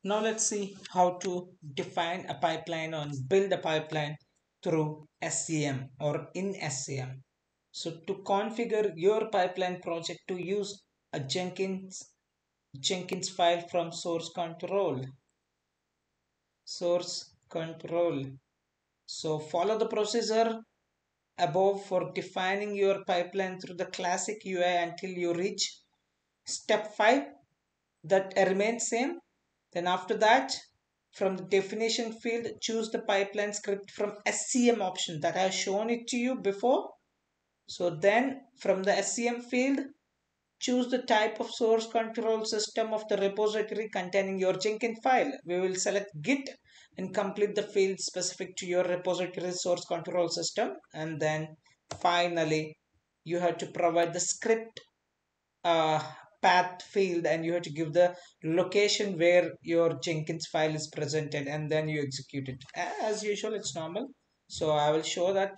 Now let's see how to define a pipeline or build a pipeline through SCM or in SCM. So to configure your pipeline project to use a Jenkins file from source control. So follow the procedure above for defining your pipeline through the classic UI until you reach step 5 that remains same. Then after that, from the definition field, choose the pipeline script from SCM option that I have shown it to you before. So then from the SCM field, choose the type of source control system of the repository containing your Jenkins file. We will select Git and complete the field specific to your repository source control system. And then finally, you have to provide the script uh, path field and you have to give the location where your Jenkins file is presented and then you execute it. As usual, it's normal. So I will show that.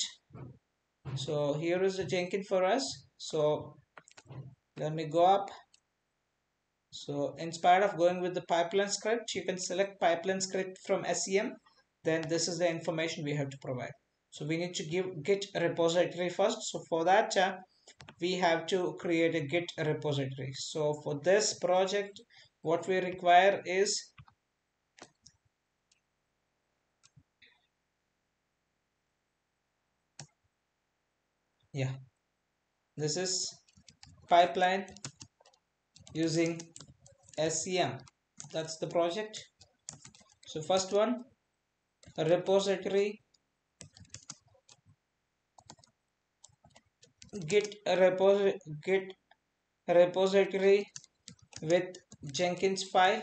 So here is the Jenkins for us. So let me go up. So instead of going with the pipeline script, you can select pipeline script from SCM. Then this is the information we have to provide. So we need to give Git repository first. So for that, we have to create a Git repository. So for this project, what we require is this is pipeline using SCM. That's the project. So first one, repository Git repository with Jenkins file,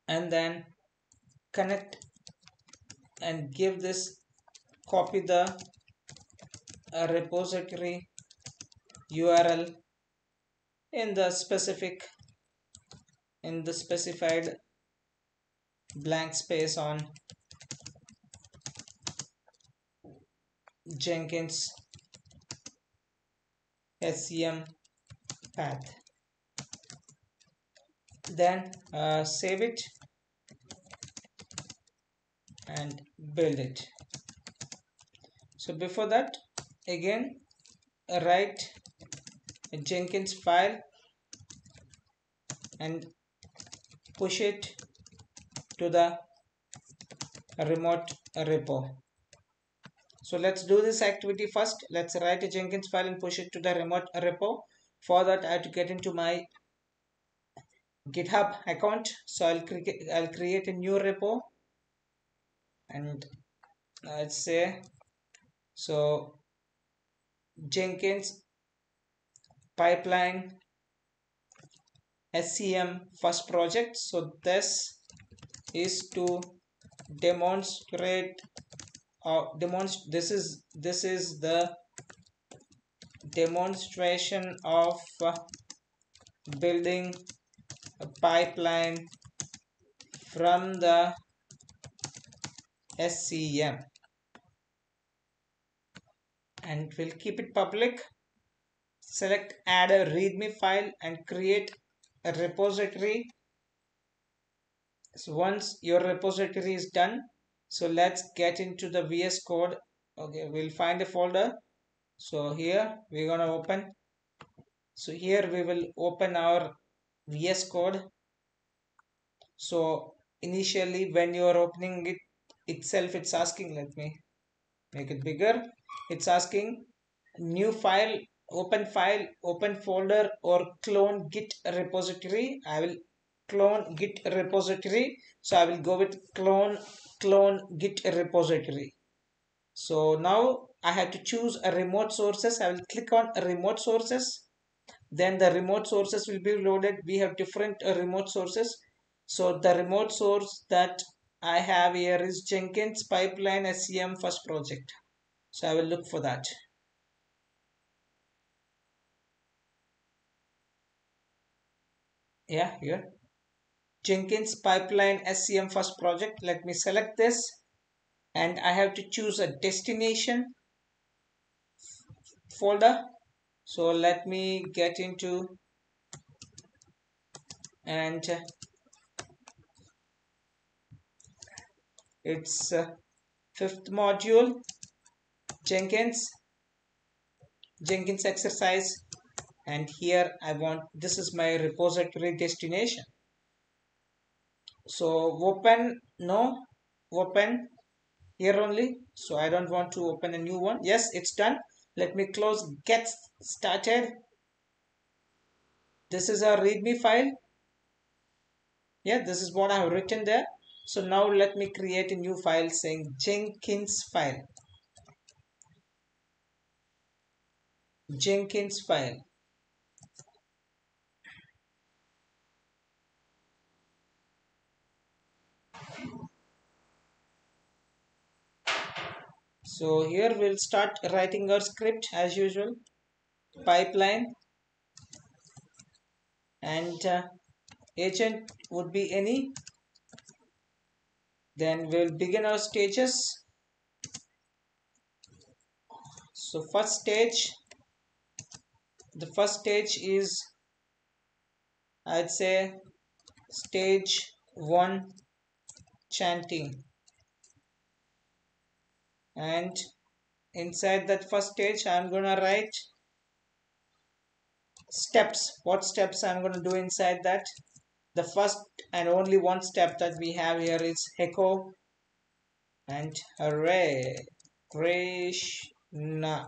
and then connect and give this, copy the repository URL in the specified blank space on Jenkins SCM path. Then save it and build it. So before that, again write a Jenkins file and push it to the remote repo. So let's do this activity first. Let's write a Jenkins file and push it to the remote repo. For that, I have to get into my GitHub account. So I'll create a new repo and let's say so Jenkins pipeline SCM first project. So this is to demonstrate this is the demonstration of building a pipeline from the SCM, and we'll keep it public. Select add a readme file and create a repository. So once your repository is done, so let's get into the VS Code. Okay, we'll find a folder. So here we're gonna open. So here we will open our VS Code. So initially when you are opening it itself, it's asking, let me make it bigger. It's asking new file, open folder, or clone Git repository. I will clone Git repository. So I will go with clone Git repository. So now I have to choose a remote sources. I will click on remote sources. Then the remote sources will be loaded. We have different remote sources. So the remote source that I have here is Jenkins pipeline SCM first project. So I will look for that. Yeah, here. Jenkins pipeline SCM first project. Let me select this and I have to choose a destination folder. So let me get into and it's fifth module, Jenkins exercise. And here I want, this is my repository destination. So open, no, open here only. So I don't want to open a new one. Yes, it's done. Let me close get started. This is a readme file. Yeah, this is what I have written there. So now let me create a new file saying Jenkins file. Jenkins file. So here we'll start writing our script as usual. Pipeline, and agent would be any. Then we'll begin our stages. So the first stage is, I'd say, stage 1, chanting. And inside that first stage I'm gonna write steps. What steps I'm gonna do inside that? The first and only one step that we have here is echo and Hare Krishna.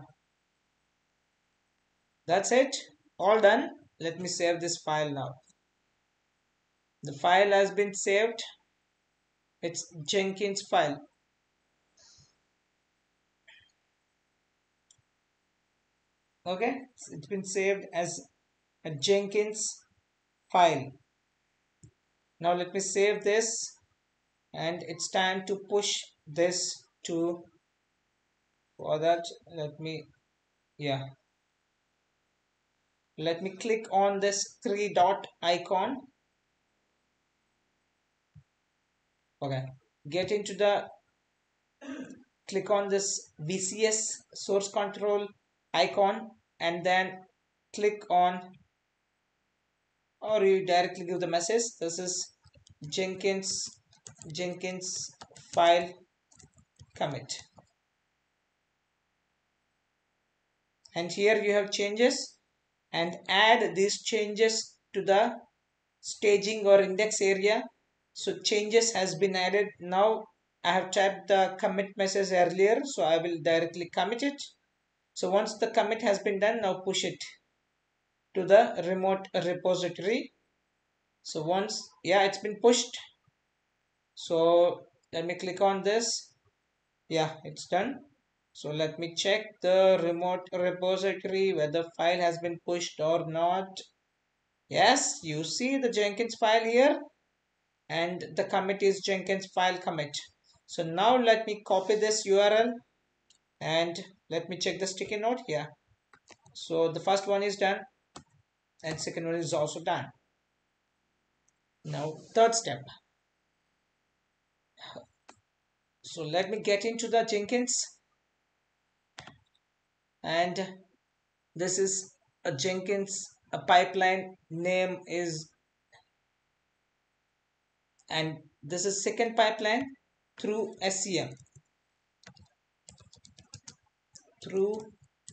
That's it. All done. Let me save this file now. The file has been saved. It's Jenkins file. Okay, it's been saved as a Jenkins file. Now let me save this, and it's time to push this to, for that let me, yeah, let me click on this 3 dot icon. Okay, get into the, click on this VCS source control icon, and then click on, or you directly give the message, this is Jenkins file commit, and here you have changes, and add these changes to the staging or index area. So changes has been added. Now I have typed the commit message earlier, so I will directly commit it. So once the commit has been done, now push it to the remote repository. So once, yeah, it's been pushed. So let me click on this. Yeah, it's done. So let me check the remote repository whether file has been pushed or not. Yes, you see the Jenkins file here, and the commit is Jenkins file commit. So now let me copy this URL, and let me check the sticky note here. So the first one is done, and second one is also done. Now third step. So let me get into the Jenkins, and this is a Jenkins, a pipeline name is, and this is second pipeline through SCM, through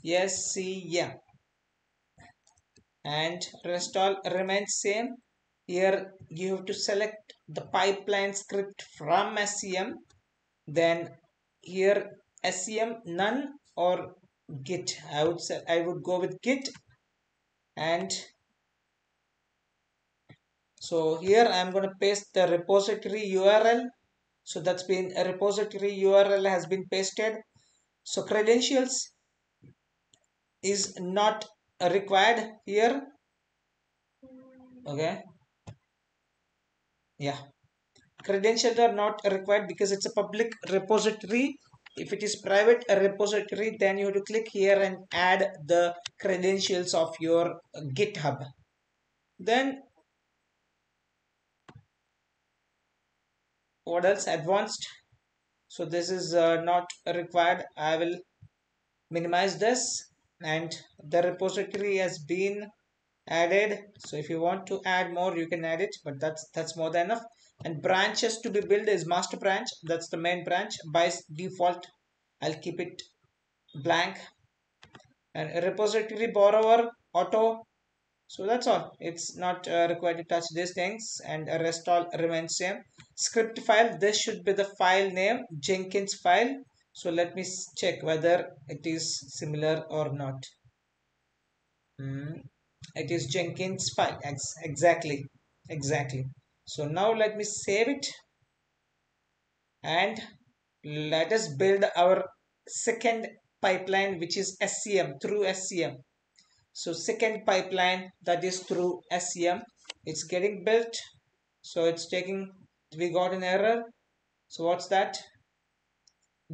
SCM, and rest all remains same. Here you have to select the pipeline script from SCM, then here SCM none or Git. I would say I would go with Git, and so here I'm going to paste the repository URL. So that's been, a repository URL has been pasted. So credentials is not required here. Okay, yeah, credentials are not required because it's a public repository. If it is private repository, then you have to click here and add the credentials of your GitHub. Then what else? Advanced. So this is not required. I will minimize this, and the repository has been added. So if you want to add more, you can add it, but that's more than enough. And branches to be built is master branch, that's the main branch. By default, I'll keep it blank. And a repository borrower auto. So that's all. It's not required to touch these things, and the rest all remains same. Script file, this should be the file name, Jenkins file. So let me check whether it is similar or not. It is Jenkins file. Exactly. So now let me save it, and let us build our second pipeline, which is SCM, through SCM. So second pipeline, that is through SCM, it's getting built. So it's taking, we got an error. So what's that?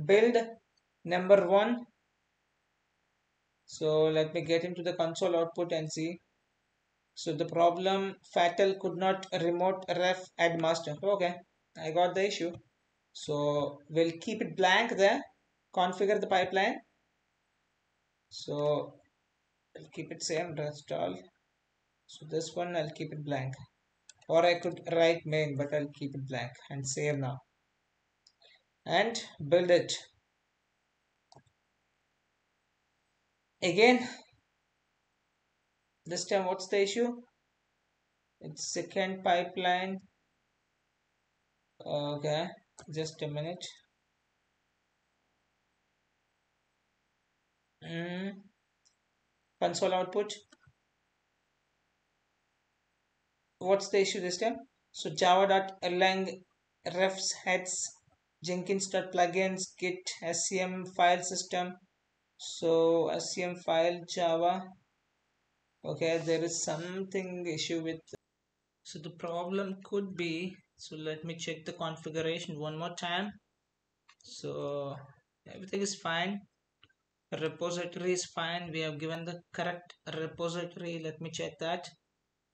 Build number one. So let me get into the console output and see. So the problem, fatal could not remote ref add master. Okay, I got the issue. So we'll keep it blank there. Configure the pipeline. So I'll keep it same, rest all. So this one I'll keep it blank. Or I could write main, but I'll keep it blank and save now. And build it. Again, this time what's the issue? It's second pipeline. Okay, just a minute. Console output. What's the issue this time? So java.erlang refs heads jenkins.plugins git scm file system. So scm file java. Okay, there is something issue with. So the problem could be, so let me check the configuration one more time. So everything is fine. Repository is fine. We have given the correct repository. Let me check that.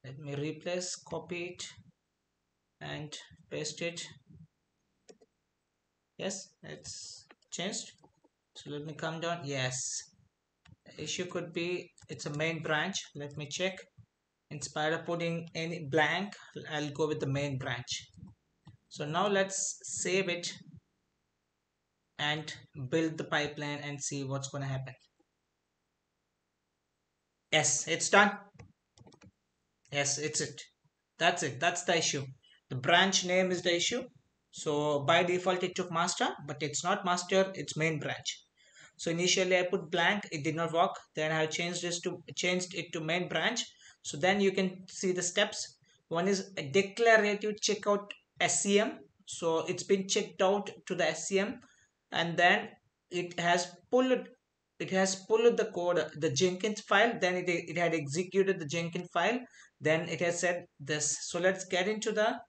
Let me replace, copy it and paste it. Yes, it's changed. So let me come down. Yes, the issue could be it's a main branch. Let me check. In spite of putting any blank, I'll go with the main branch. So now let's save it and build the pipeline and see what's going to happen. Yes, it's done. Yes, it's it. That's it. That's the issue. The branch name is the issue. So by default it took master, but it's not master, it's main branch. So initially I put blank, it did not work. Then I changed it to main branch. So then you can see the steps. One is a declarative checkout SCM. So it's been checked out to the SCM, and then it has pulled the code, the Jenkins file. Then it had executed the Jenkins file. Then it has said this. So let's get into the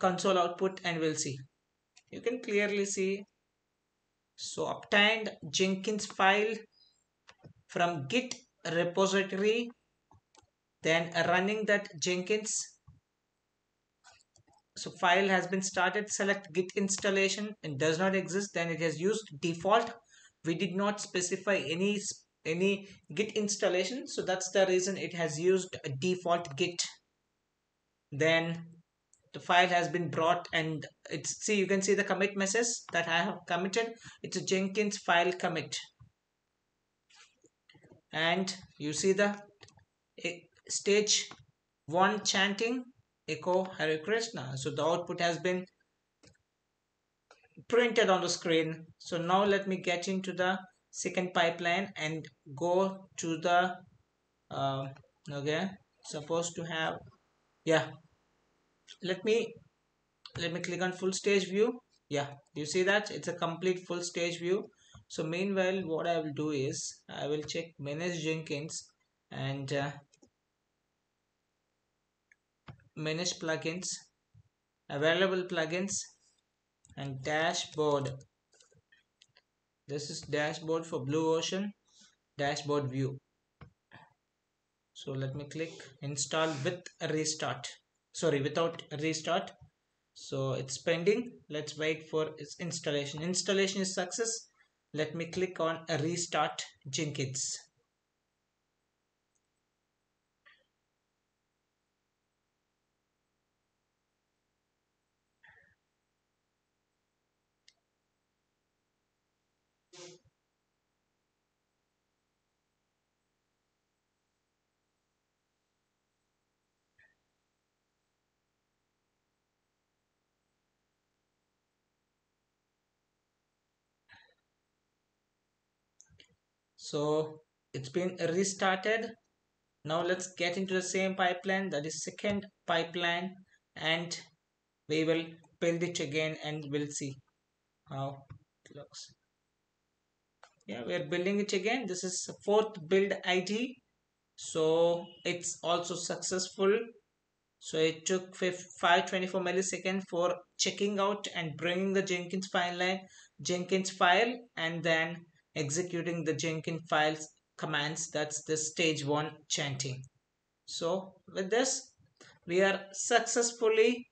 console output and we'll see. You can clearly see. So obtained Jenkins file from Git repository, then running that Jenkins. So file has been started. Select Git installation. It does not exist. Then it has used default. We did not specify any Git installation, so that's the reason it has used a default Git. Then the file has been brought, and it's, see, you can see the commit message that I have committed. It's a Jenkins file commit, and you see the stage 1 chanting echo Hare Krishna. So the output has been printed on the screen. So now let me get into the second pipeline and go to the okay, supposed to have, yeah, let me click on full stage view. Yeah, you see that it's a complete full stage view. So meanwhile what I will do is I will check manage Jenkins and manage plugins, available plugins, and dashboard. This is dashboard for Blue Ocean, dashboard view. So let me click install with restart, sorry, without restart. So it's pending. Let's wait for its installation. Installation is success. Let me click on restart Jenkins. So it's been restarted. Now let's get into the same pipeline, that is second pipeline, and we will build it again and we'll see how it looks. Yeah, we are building it again. This is fourth build ID. So it's also successful. So it took 524 milliseconds for checking out and bringing the Jenkins file and then executing the Jenkins files commands. That's the stage one chanting. So with this, we are successfully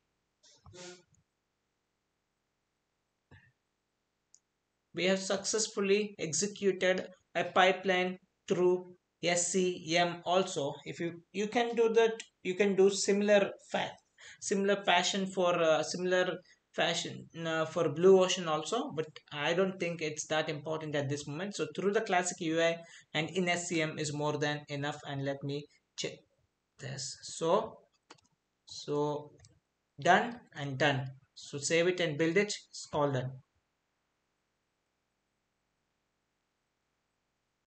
we have successfully executed a pipeline through SCM also. If you can do that, you can do similar fashion for similar fashion for Blue Ocean also, but I don't think it's that important at this moment. So through the classic UI and in SCM is more than enough. And let me check this. So done and done. So save it and build it. It's all done.